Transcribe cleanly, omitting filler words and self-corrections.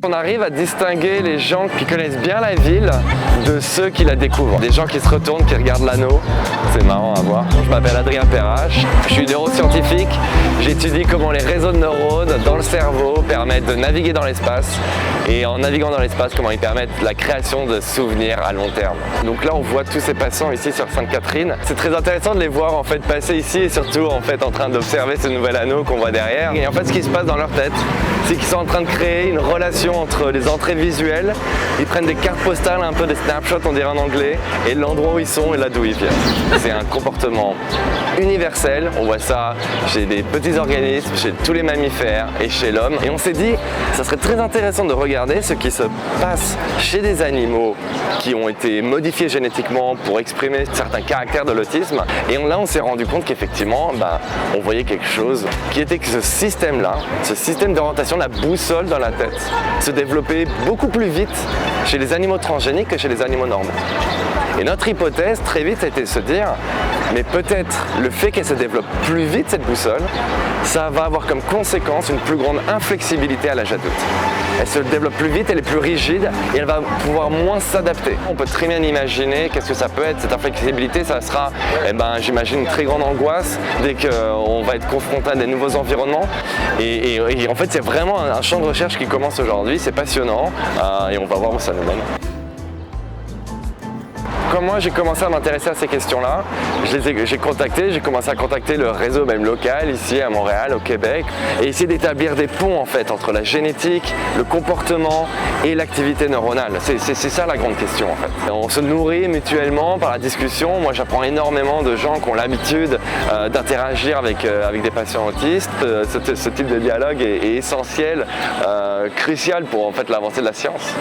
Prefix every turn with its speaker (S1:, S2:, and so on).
S1: On arrive à distinguer les gens qui connaissent bien la ville de ceux qui la découvrent. Des gens qui se retournent, qui regardent l'anneau. C'est marrant à voir. Je m'appelle Adrien Perrache, je suis neuroscientifique. J'étudie comment les réseaux de neurones dans le cerveau permettent de naviguer dans l'espace. Et en naviguant dans l'espace, comment ils permettent la création de souvenirs à long terme. Donc là, on voit tous ces passants ici sur Sainte-Catherine. C'est très intéressant de les voir en fait passer ici et surtout en fait en train d'observer ce nouvel anneau qu'on voit derrière. Et en fait, ce qui se passe dans leur tête, c'est qu'ils sont en train de créer une relation entre les entrées visuelles. Ils prennent des cartes postales, un peu des snapshots on dirait en anglais, et l'endroit où ils sont et là d'où ils viennent. C'est un comportement universel, on voit ça chez des petits organismes, chez tous les mammifères et chez l'homme. Et on s'est dit, ça serait très intéressant de regarder ce qui se passe chez des animaux qui ont été modifiés génétiquement pour exprimer certains caractères de l'autisme. Et là on s'est rendu compte qu'effectivement, on voyait quelque chose qui était que ce système-là, ce système d'orientation, la boussole dans la tête, se développait beaucoup plus vite chez les animaux transgéniques que chez les animaux normaux. Et notre hypothèse très vite a été de se dire, mais peut-être le fait qu'elle se développe plus vite cette boussole, ça va avoir comme conséquence une plus grande inflexibilité à l'âge adulte. Elle se développe plus vite, elle est plus rigide et elle va pouvoir moins s'adapter. On peut très bien imaginer qu'est-ce que ça peut être, cette inflexibilité, ça sera, j'imagine, une très grande angoisse dès qu'on va être confronté à des nouveaux environnements. Et en fait, c'est vraiment un champ de recherche qui commence aujourd'hui, c'est passionnant et on va voir où ça nous mène. Quand moi j'ai commencé à m'intéresser à ces questions-là, j'ai commencé à contacter le réseau même local ici à Montréal, au Québec, et essayer d'établir des ponts en fait entre la génétique, le comportement et l'activité neuronale. C'est ça la grande question en fait. On se nourrit mutuellement par la discussion. Moi j'apprends énormément de gens qui ont l'habitude d'interagir avec des patients autistes. Ce type de dialogue est essentiel, crucial pour en fait l'avancée de la science.